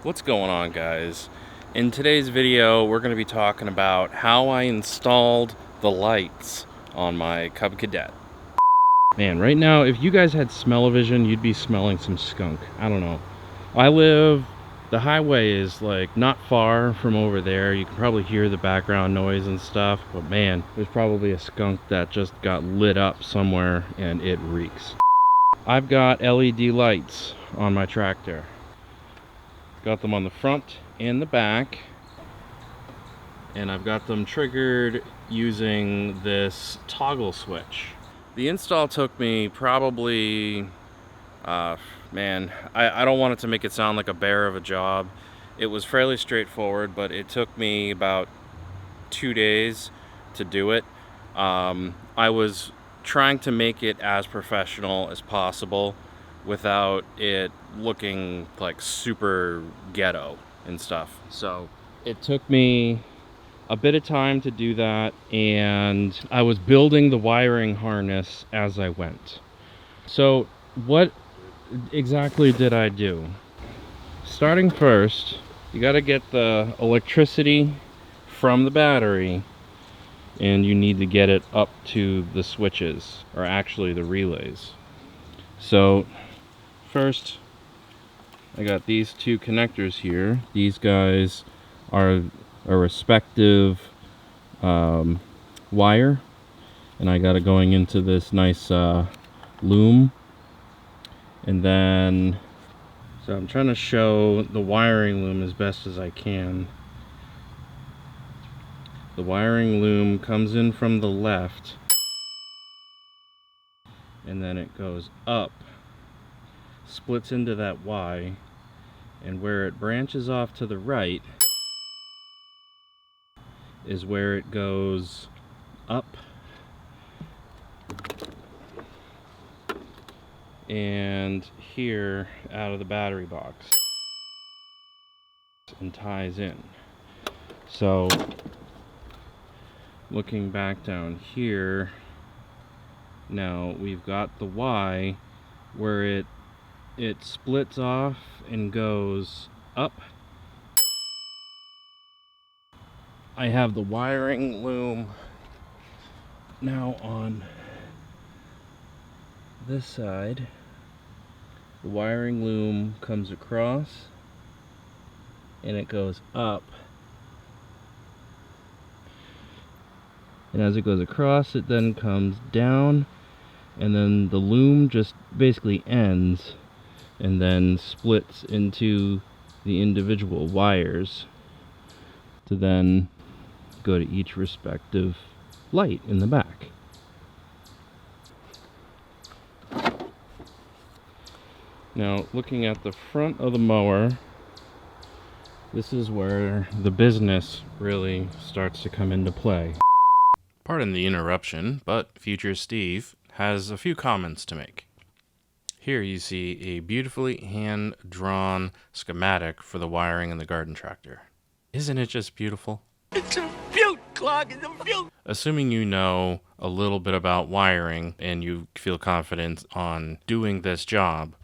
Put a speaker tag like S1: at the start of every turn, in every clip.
S1: What's going on, guys? In today's video we're going to be talking about how I installed the lights on my CUB Cadet. Man, right now if you guys had smell-o-vision you'd be smelling some skunk. I don't know. The highway is like not far from over there. You can probably hear the background noise and stuff, but man, there's probably a skunk that just got lit up somewhere and it reeks. I've got LED lights on my tractor. Got them on the front and the back, and I've got them triggered using this toggle switch. The install took me probably, man, I don't want it to make it sound like a bear of a job. It was fairly straightforward, but it took me about 2 days to do it. I was trying to make it as professional as possible without it looking like super ghetto and stuff. So it took me a bit of time to do that, and I was building the wiring harness as I went. So what exactly did I do? Starting first, you got to get the electricity from the battery, and you need to get it up to the switches, or actually the relays. So first, I got these two connectors here. These guys are a respective wire, and I got it going into this nice loom. And then, so I'm trying to show the wiring loom as best as I can. The wiring loom comes in from the left, and then it goes up, splits into that Y, and where it branches off to the right is where it goes up and here out of the battery box and ties in. So looking back down here, now we've got the Y where it splits off and goes up. I have the wiring loom now on this side. The wiring loom comes across and it goes up, and as it goes across it then comes down, and then the loom just basically ends and then splits into the individual wires to then go to each respective light in the back. Now, looking at the front of the mower, this is where the business really starts to come into play. Pardon the interruption, but Future Steve has a few comments to make. Here you see a beautifully hand-drawn schematic for the wiring in the garden tractor. Isn't it just beautiful? It's a beaut, Clog, it's a beaut! Assuming you know a little bit about wiring and you feel confident on doing this job,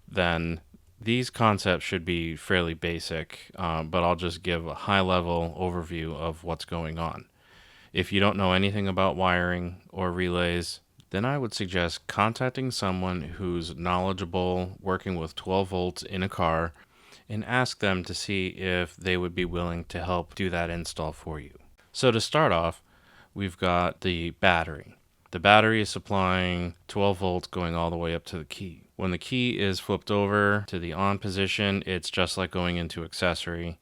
S1: then these concepts should be fairly basic, but I'll just give a high-level overview of what's going on. If you don't know anything about wiring or relays, then I would suggest contacting someone who's knowledgeable working with 12 volts in a car and ask them to see if they would be willing to help do that install for you. So to start off, we've got the battery. The battery is supplying 12 volts going all the way up to the key. When the key is flipped over to the on position, it's just like going into accessory,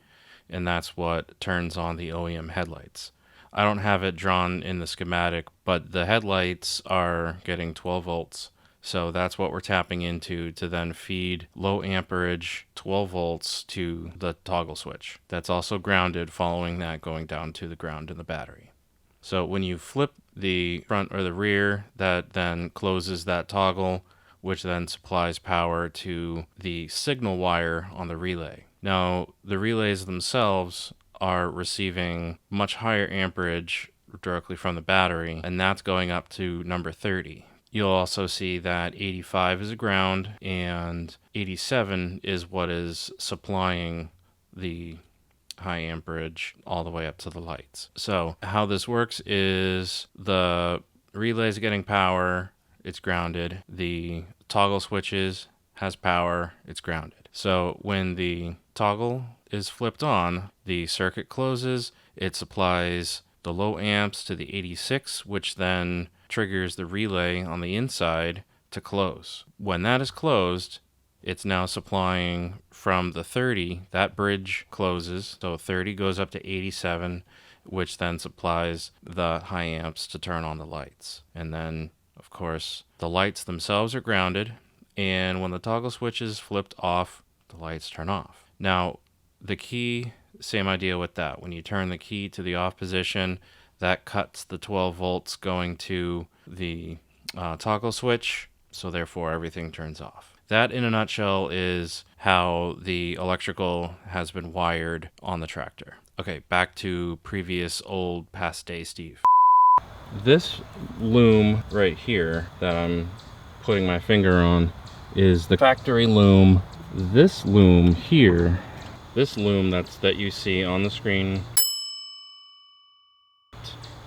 S1: and that's what turns on the OEM headlights. I don't have it drawn in the schematic, but the headlights are getting 12 volts. So that's what we're tapping into to then feed low amperage 12 volts to the toggle switch. That's also grounded, following that going down to the ground in the battery. So when you flip the front or the rear, that then closes that toggle, which then supplies power to the signal wire on the relay. Now, the relays themselves are receiving much higher amperage directly from the battery, and that's going up to number 30. You'll also see that 85 is a ground and 87 is what is supplying the high amperage all the way up to the lights. So how this works is the relay is getting power, it's grounded. The toggle switches has power, it's grounded. So when the toggle is flipped on, the circuit closes, it supplies the low amps to the 86, which then triggers the relay on the inside to close. When that is closed, it's now supplying from the 30, that bridge closes, so 30 goes up to 87, which then supplies the high amps to turn on the lights. And then, of course, the lights themselves are grounded, and when the toggle switch is flipped off, the lights turn off. Now, the key, same idea with that. When you turn the key to the off position, that cuts the 12 volts going to the toggle switch, so therefore everything turns off. That, in a nutshell, is how the electrical has been wired on the tractor. Okay, back to previous old past day Steve. This loom right here that I'm putting my finger on is the factory loom. This loom here, this loom that you see on the screen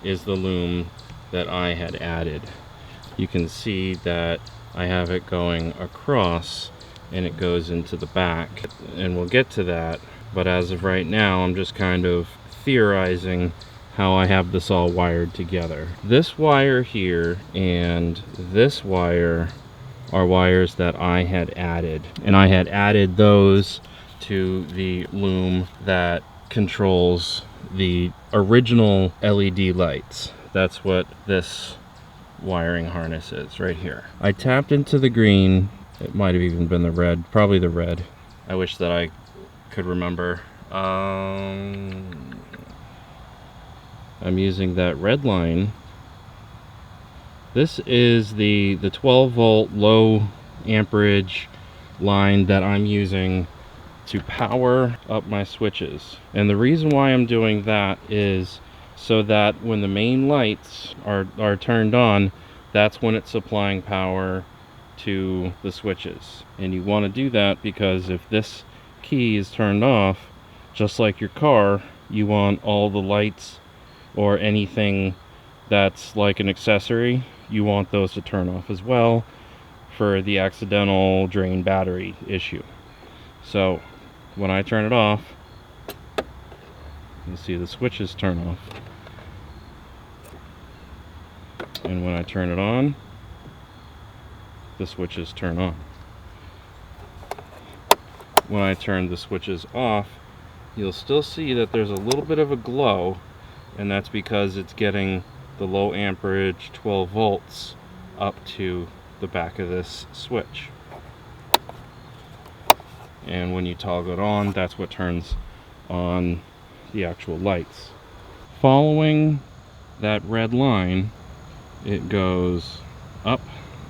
S1: is the loom that I had added. You can see that I have it going across and it goes into the back, and we'll get to that, but as of right now I'm just kind of theorizing how I have this all wired together. This wire here and this wire are wires that I had added, and I had added those to the loom that controls the original LED lights. That's what this wiring harness is right here. I tapped into the green. It might have even been the red, probably the red. I wish that I could remember. I'm using that red line. This is the 12 volt low amperage line that I'm using to power up my switches. And the reason why I'm doing that is so that when the main lights are turned on, that's when it's supplying power to the switches. And you want to do that because if this key is turned off, just like your car, you want all the lights or anything that's like an accessory, you want those to turn off as well for the accidental drain battery issue. So when I turn it off, you'll see the switches turn off. And when I turn it on, the switches turn on. When I turn the switches off, you'll still see that there's a little bit of a glow, and that's because it's getting the low amperage 12 volts up to the back of this switch. And when you toggle it on, that's what turns on the actual lights. Following that red line, it goes up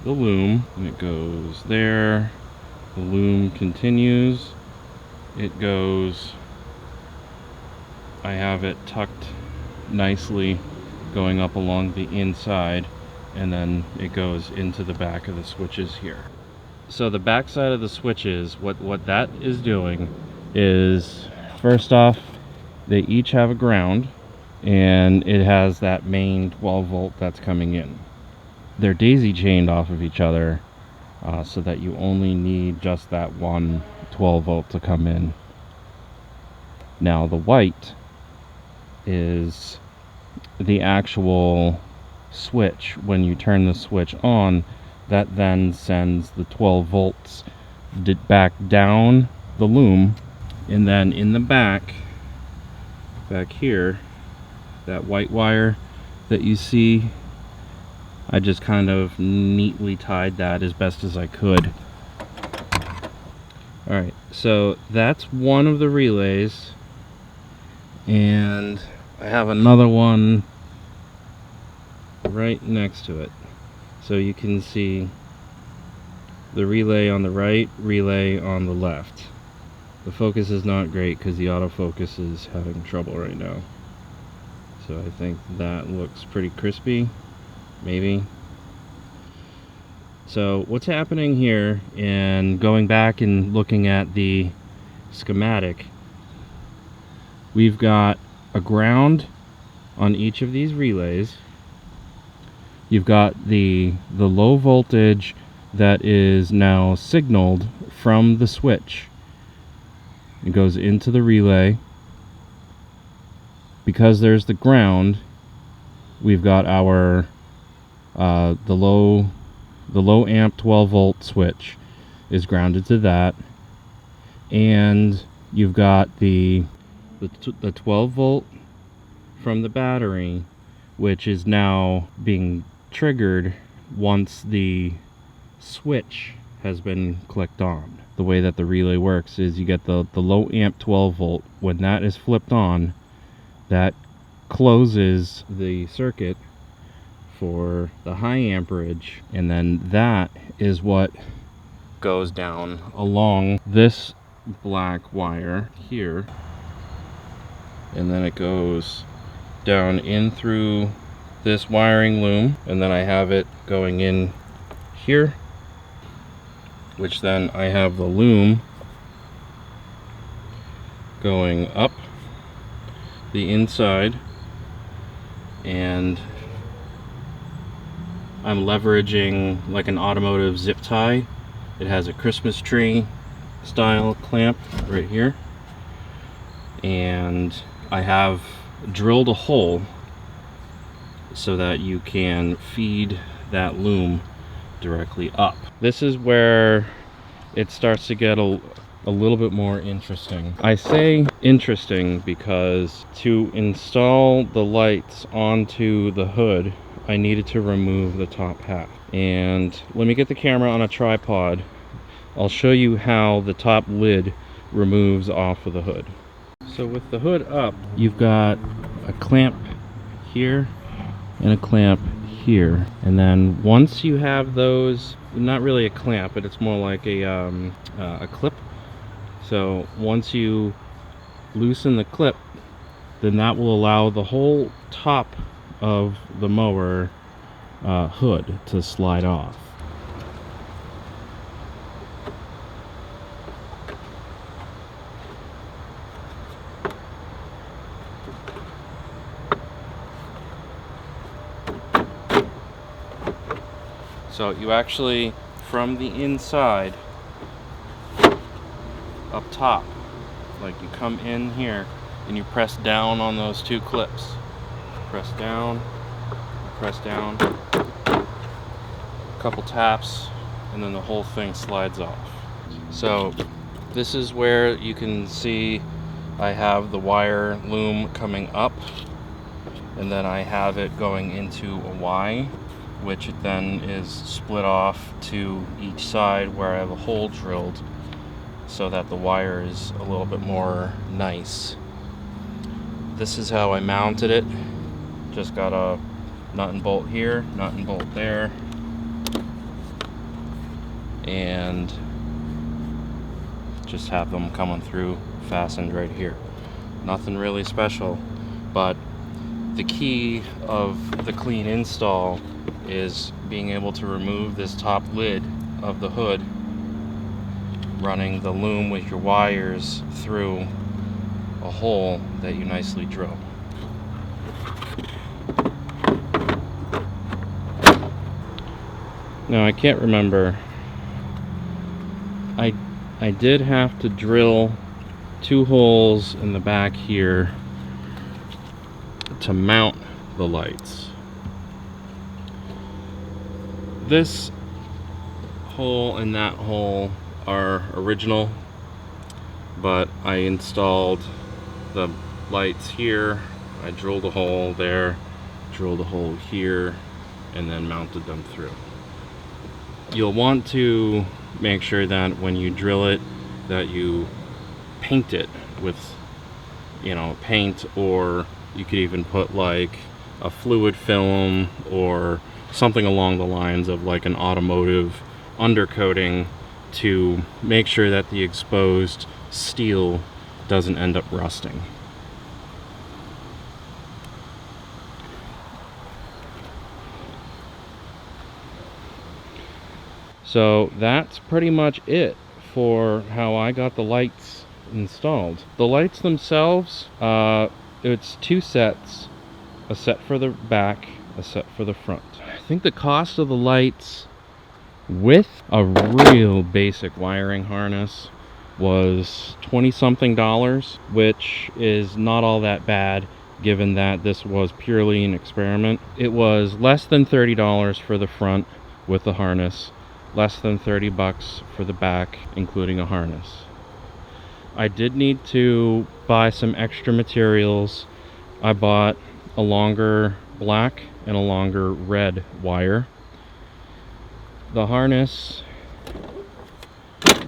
S1: the loom, and it goes there. The loom continues. It goes, I have it tucked nicely going up along the inside, and then it goes into the back of the switches here. So the back side of the switches, what that is doing is, first off, they each have a ground, and it has that main 12 volt that's coming in. They're daisy chained off of each other so that you only need just that one 12 volt to come in. Now the white is the actual switch. When you turn the switch on, that then sends the 12 volts back down the loom, and then in the back here, that white wire that you see, I just kind of neatly tied that as best as I could. Alright, so that's one of the relays, and I have another one right next to it. So you can see the relay on the right, relay on the left. The focus is not great because the autofocus is having trouble right now. So I think that looks pretty crispy, maybe. So what's happening here, and going back and looking at the schematic, we've got a ground on each of these relays. You've got the low voltage that is now signaled from the switch. It goes into the relay. Because there's the ground, we've got our the low amp 12 volt switch is grounded to that, and you've got the 12 volt from the battery, which is now being triggered once the switch has been clicked on. The way that the relay works is you get the low amp 12 volt. When that is flipped on, that closes the circuit for the high amperage, and then that is what goes down along this black wire here, and then it goes down in through this wiring loom, and then I have it going in here, which then I have the loom going up the inside, and I'm leveraging like an automotive zip tie. It has a Christmas tree style clamp right here, and I have drilled a hole so that you can feed that loom directly up. This is where it starts to get a little bit more interesting. I say interesting because to install the lights onto the hood, I needed to remove the top half. And let me get the camera on a tripod. I'll show you how the top lid removes off of the hood. So with the hood up, you've got a clamp here and a clamp here, and then once you have those, not really a clamp, but it's more like a clip. So once you loosen the clip, then that will allow the whole top of the mower hood to slide off. So you actually, from the inside up top, like you come in here and you press down on those two clips. Press down, a couple taps, and then the whole thing slides off. So this is where you can see I have the wire loom coming up, and then I have it going into a Y, which it then is split off to each side where I have a hole drilled so that the wire is a little bit more nice. This is how I mounted it. Just got a nut and bolt here, nut and bolt there, and just have them coming through fastened right here. Nothing really special, but the key of the clean install is being able to remove this top lid of the hood, running the loom with your wires through a hole that you nicely drill. Now I can't remember, I did have to drill 2 holes in the back here to mount the lights. This hole and that hole are original, but I installed the lights here. I drilled a hole there, drilled a hole here, and then mounted them through. You'll want to make sure that when you drill it, that you paint it with, paint, or you could even put like a fluid film or something along the lines of like an automotive undercoating to make sure that the exposed steel doesn't end up rusting. So that's pretty much it for how I got the lights installed. The lights themselves, it's 2 sets, a set for the back, a set for the front. I think the cost of the lights with a real basic wiring harness was $20-something, which is not all that bad given that this was purely an experiment. It was less than $30 for the front with the harness, less than $30 for the back including a harness. I did need to buy some extra materials. I bought a longer black and a longer red wire. The harness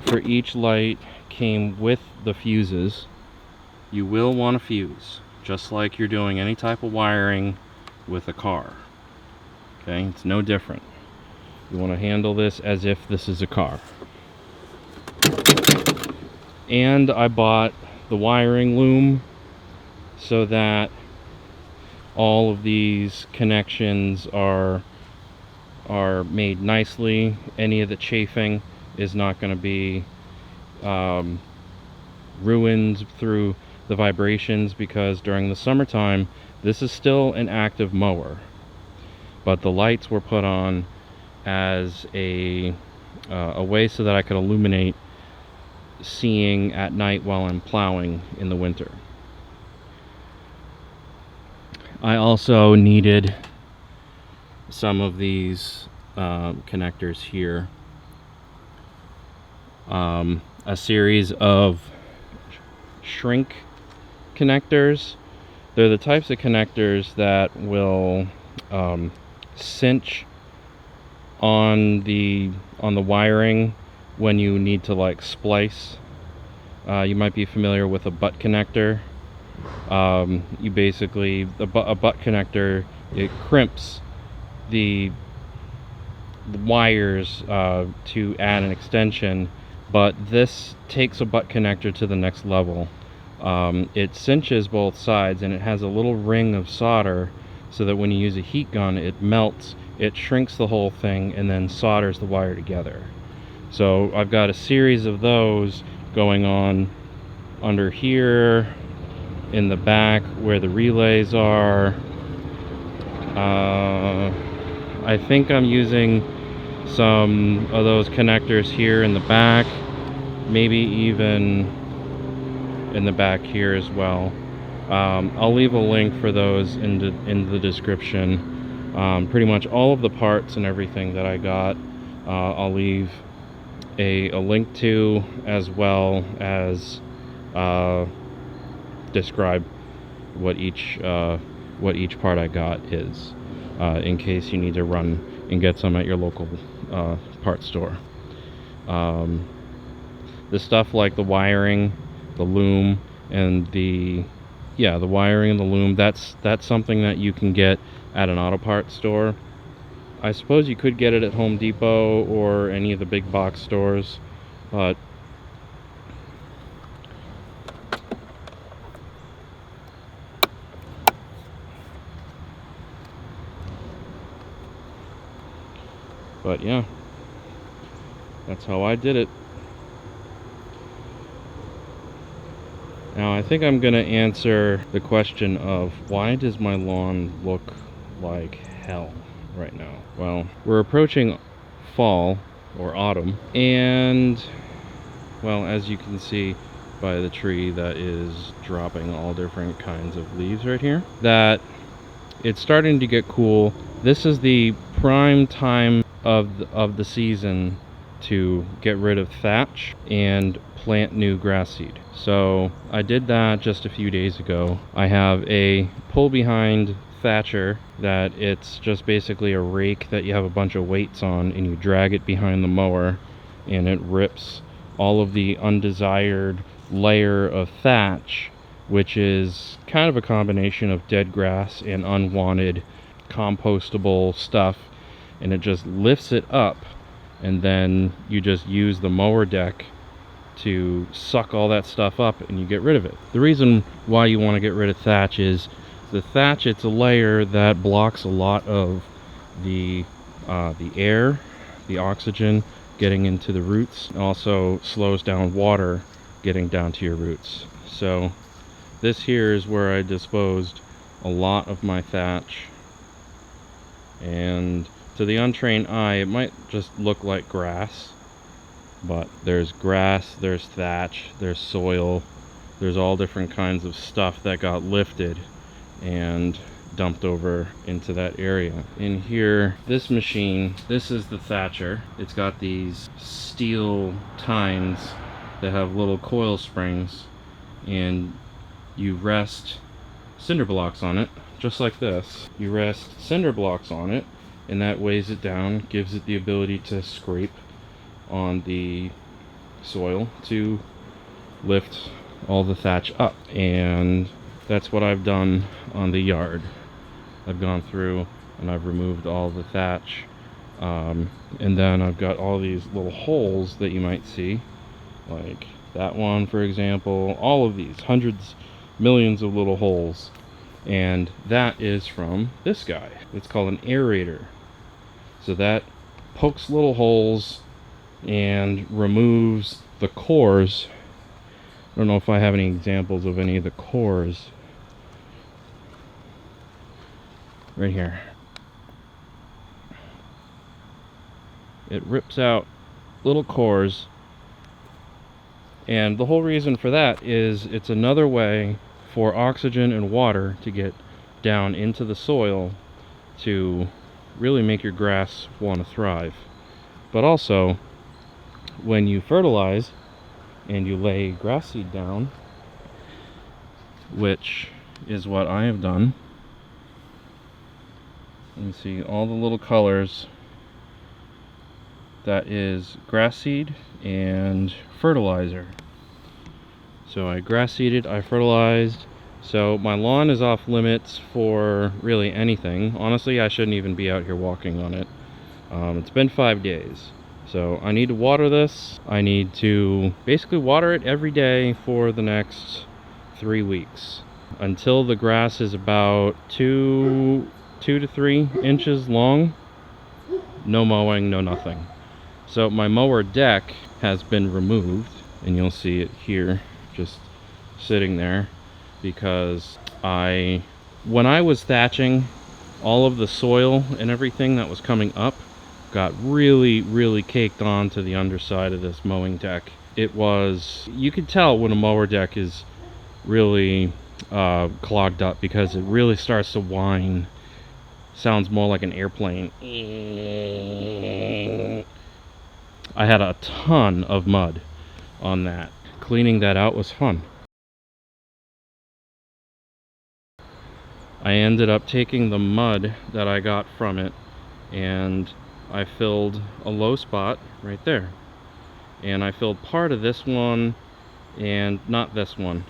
S1: for each light came with the fuses. You will want a fuse, just like you're doing any type of wiring with a car. Okay, it's no different. You want to handle this as if this is a car. And I bought the wiring loom so that all of these connections are made nicely. Any of the chafing is not going to be ruined through the vibrations, because during the summertime this is still an active mower, but the lights were put on as a way so that I could illuminate seeing at night while I'm plowing in the winter. I also needed some of these connectors here, a series of shrink connectors. They're the types of connectors that will cinch on the wiring when you need to like splice. You might be familiar with a butt connector. You basically, a butt connector, it crimps the wires to add an extension, but this takes a butt connector to the next level. It cinches both sides, and it has a little ring of solder so that when you use a heat gun, it melts, it shrinks the whole thing, and then solders the wire together. So I've got a series of those going on under here, in the back where the relays are. I think I'm using some of those connectors here in the back, maybe even in the back here as well. I'll leave a link for those in the description. Pretty much all of the parts and everything that I got, I'll leave a link to, as well as describe what each part I got is, in case you need to run and get some at your local parts store. The stuff like the wiring, the loom, and the wiring and the loom, that's something that you can get at an auto parts store. I suppose you could get it at Home Depot or any of the big box stores, but yeah, that's how I did it. Now I think I'm gonna answer the question of why does my lawn look like hell right now. Well, we're approaching fall or autumn, and well, as you can see by the tree that is dropping all different kinds of leaves right here, that it's starting to get cool. This is the prime time of the season to get rid of thatch and plant new grass seed. So I did that just a few days ago. I have a pull behind thatcher that it's just basically a rake that you have a bunch of weights on, and you drag it behind the mower, and it rips all of the undesired layer of thatch, which is kind of a combination of dead grass and unwanted compostable stuff, and it just lifts it up, and then you just use the mower deck to suck all that stuff up and you get rid of it. The reason why you want to get rid of thatch is the thatch, it's a layer that blocks a lot of the air, the oxygen getting into the roots. It also slows down water getting down to your roots. So this here is where I disposed a lot of my thatch, and to the untrained eye it might just look like grass, but there's grass, there's thatch, there's soil, there's all different kinds of stuff that got lifted and dumped over into that area. In here, this machine, this is the thatcher. It's got these steel tines that have little coil springs, and you rest cinder blocks on it, just like this. You rest cinder blocks on it, and that weighs it down, gives it the ability to scrape on the soil to lift all the thatch up. And that's what I've done on the yard. I've gone through and I've removed all the thatch, and then I've got all these little holes that you might see, like that one for example, all of these hundreds, millions of little holes, and that is from this guy. It's called an aerator. So that pokes little holes and removes the cores. I don't know if I have any examples of any of the cores. Right here. It rips out little cores, and the whole reason for that is it's another way for oxygen and water to get down into the soil to really make your grass want to thrive. But also, when you fertilize and you lay grass seed down, which is what I have done, you can see all the little colors. That is grass seed and fertilizer. So I grass seeded, I fertilized. So my lawn is off limits for really anything. Honestly, I shouldn't even be out here walking on it. It's been 5 days. So I need to water this. I need to basically water it every day for the next 3 weeks, until the grass is about 2 to 3 inches long. No mowing, no nothing. So my mower deck has been removed, and you'll see it here just sitting there, because when I was thatching, all of the soil and everything that was coming up got really caked onto the underside of this mowing deck. You could tell when a mower deck is really clogged up, because it really starts to whine. Sounds more like an airplane. I had a ton of mud on that. Cleaning that out was fun. I ended up taking the mud that I got from it, and I filled a low spot right there. And I filled part of this one, and not this one,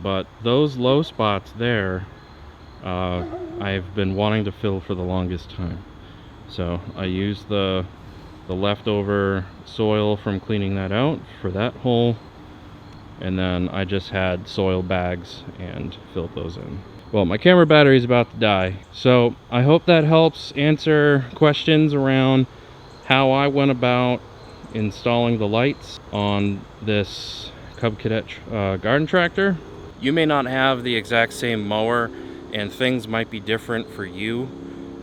S1: but those low spots there, I've been wanting to fill for the longest time. So I used the leftover soil from cleaning that out for that hole, and then I just had soil bags and filled those in. Well, my camera battery is about to die, so I hope that helps answer questions around how I went about installing the lights on this CUB CADET garden tractor. You may not have the exact same mower, and things might be different for you,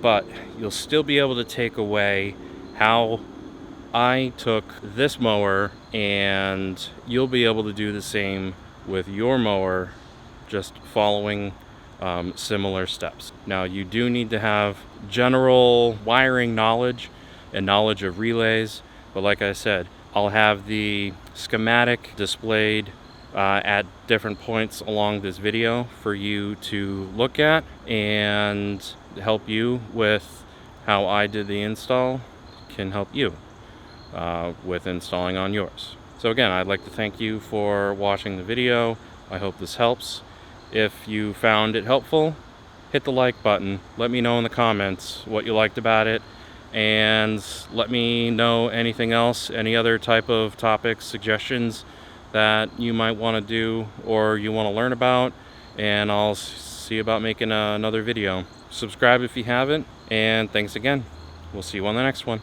S1: but you'll still be able to take away how I took this mower, and you'll be able to do the same with your mower, just following similar steps. Now, you do need to have general wiring knowledge and knowledge of relays, but like I said, I'll have the schematic displayed at different points along this video for you to look at and help you with how I did the install, can help you with installing on yours. So again, I'd like to thank you for watching the video. I hope this helps. If you found it helpful, hit the like button. Let me know in the comments what you liked about it, and let me know anything else, any other type of topics, suggestions that you might want to do or you want to learn about, and I'll see about making another video. Subscribe if you haven't, and thanks again. We'll see you on the next one.